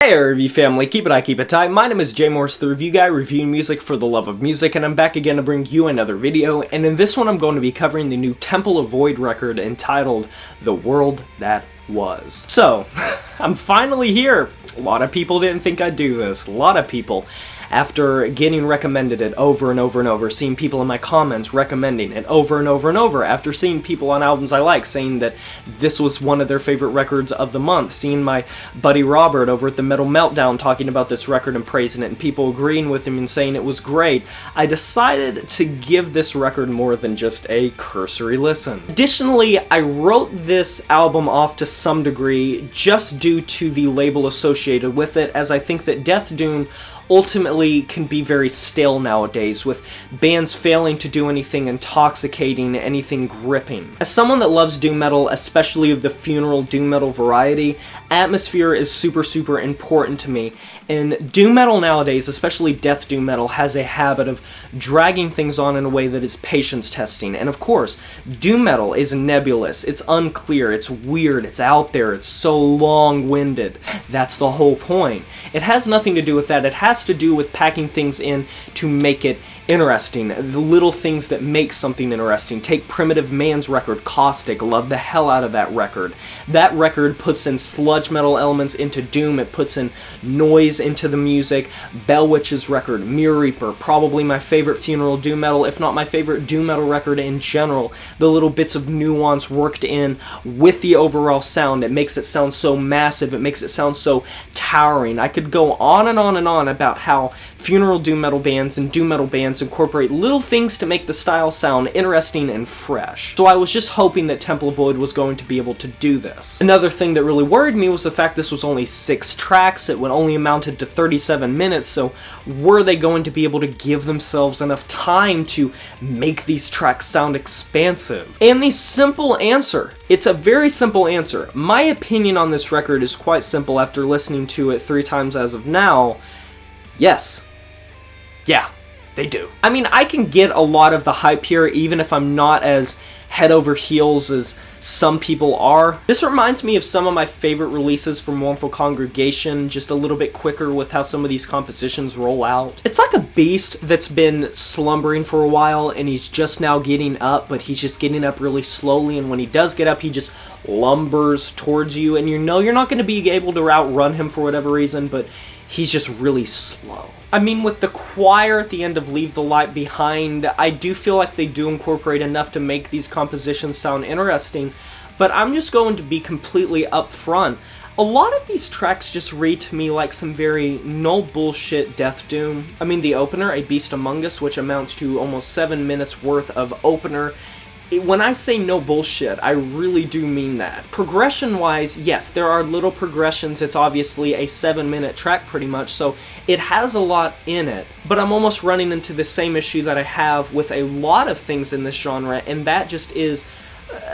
Hey review family, keep it tight. My name is Jay Morris, the review guy reviewing music for the love of music, and I'm back again to bring you another video, and in this one I'm going to be covering the new Temple of Void record entitled The World That Was. So, I'm finally here. A lot of people didn't think I'd do this. A lot of people. After getting recommended it over and over and over, seeing people in my comments recommending it over and over and over, after seeing people on albums I like saying that this was one of their favorite records of the month, seeing my buddy Robert over at the Metal Meltdown talking about this record and praising it, and people agreeing with him and saying it was great, I decided to give this record more than just a cursory listen. Additionally, I wrote this album off to some degree just due to the label associated with it, as I think that Death Doom ultimately can be very stale nowadays, with bands failing to do anything intoxicating, anything gripping. As someone that loves doom metal, especially of the funeral doom metal variety, atmosphere is super important to me, and doom metal nowadays, especially death doom metal, has a habit of dragging things on in a way that is patience testing. And of course, doom metal is nebulous, it's unclear, it's weird, it's out there, it's so long-winded. That's the whole point. It has nothing to do with that. It has to do with packing things in to make it interesting, the little things that make something interesting. Take Primitive Man's record, Caustic, love the hell out of that record. That record puts in sludge metal elements into doom, it puts in noise into the music. Bellwitch's record, Mirror Reaper, probably my favorite funeral doom metal, if not my favorite doom metal record in general. The little bits of nuance worked in with the overall sound, it makes it sound so massive, it makes it sound so towering. I could go on and on and on about how funeral doom metal bands and doom metal bands incorporate little things to make the style sound interesting and fresh. So I was just hoping that Temple of Void was going to be able to do this. Another thing that really worried me was the fact this was only 6 tracks, it would only amounted to 37 minutes, so were they going to be able to give themselves enough time to make these tracks sound expansive? And the simple answer, it's a very simple answer. My opinion on this record is quite simple after listening to it 3 times as of now. Yes. Yeah, they do. I mean, I can get a lot of the hype here, even if I'm not as head over heels as some people are. This reminds me of some of my favorite releases from Mournful Congregation, just a little bit quicker with how some of these compositions roll out. It's like a beast that's been slumbering for a while, and he's just now getting up, but he's just getting up really slowly, and when he does get up, he just lumbers towards you, and you know you're not going to be able to outrun him for whatever reason, but he's just really slow. I mean, with the choir at the end of Leave the Light Behind, I do feel like they do incorporate enough to make these compositions sound interesting, but I'm just going to be completely upfront. A lot of these tracks just read to me like some very no bullshit death doom. I mean, the opener, A Beast Among Us, which amounts to almost 7 minutes worth of opener. When I say no bullshit, I really do mean that. Progression-wise, yes, there are little progressions. It's obviously a 7-minute track pretty much, so it has a lot in it. But I'm almost running into the same issue that I have with a lot of things in this genre, and that just is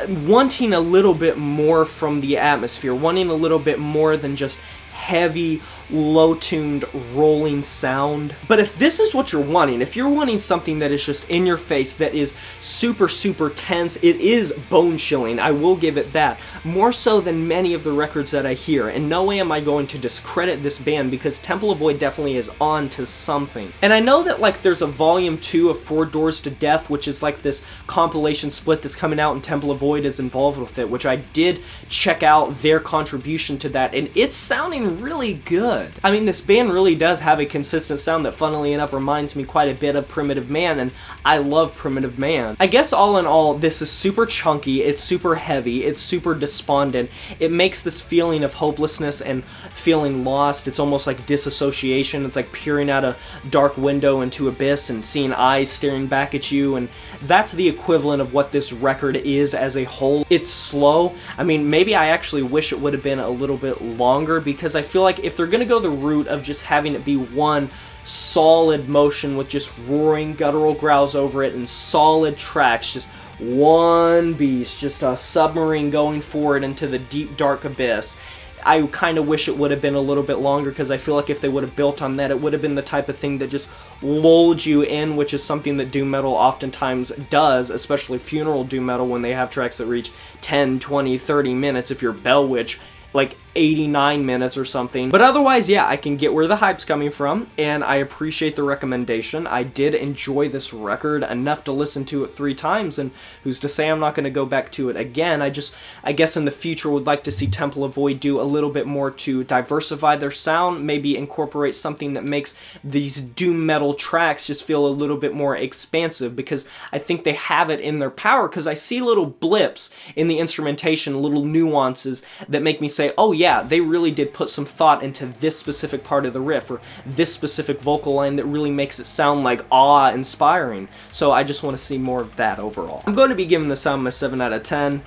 wanting a little bit more from the atmosphere, wanting a little bit more than just heavy, low-tuned, rolling sound. But if this is what you're wanting, if you're wanting something that is just in your face, that is super tense, it is bone-chilling, I will give it that. More so than many of the records that I hear. In no way am I going to discredit this band, because Temple of Void definitely is on to something. And I know that like there's a volume 2 of 4 Doors to Death, which is like this compilation split that's coming out, and Temple of Void is involved with it, which I did check out their contribution to that, and it's sounding really good. I mean, this band really does have a consistent sound that, funnily enough, reminds me quite a bit of Primitive Man, and I love Primitive Man. I guess all in all, this is super chunky, it's super heavy, it's super despondent. It makes this feeling of hopelessness and feeling lost. It's almost like disassociation. It's like peering out a dark window into abyss and seeing eyes staring back at you, and that's the equivalent of what this record is as a whole. It's slow. I mean, maybe I actually wish it would have been a little bit longer, because I feel like if they're gonna go the route of just having it be one solid motion with just roaring guttural growls over it and solid tracks, just one beast, just a submarine going forward into the deep dark abyss, I kind of wish it would have been a little bit longer, because I feel like if they would have built on that, it would have been the type of thing that just lulled you in, which is something that doom metal oftentimes does, especially funeral doom metal, when they have tracks that reach 10, 20, 30 minutes. If you're Bellwitch, like, 89 minutes or something. But otherwise, yeah, I can get where the hype's coming from, and I appreciate the recommendation. I did enjoy this record enough to listen to it 3 times, and who's to say I'm not going to go back to it again. I guess in the future would like to see Temple of Void do a little bit more to diversify their sound, maybe incorporate something that makes these doom metal tracks just feel a little bit more expansive, because I think they have it in their power, because I see little blips in the instrumentation, little nuances that make me say, oh yeah, they really did put some thought into this specific part of the riff, or this specific vocal line that really makes it sound like awe-inspiring. So I just want to see more of that overall. I'm going to be giving this album a 7 out of 10.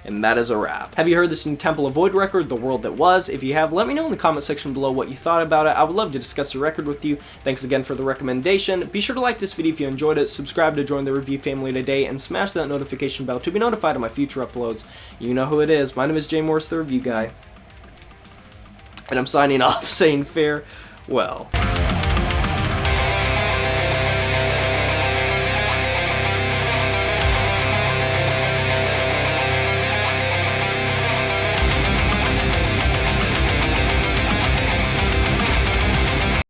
And that is a wrap. Have you heard this new Temple of Void record, The World That Was? If you have, let me know in the comment section below what you thought about it. I would love to discuss the record with you. Thanks again for the recommendation. Be sure to like this video if you enjoyed it, subscribe to join the review family today, and smash that notification bell to be notified of my future uploads. You know who it is. My name is Jay Morris, the Review Guy. And I'm signing off saying farewell.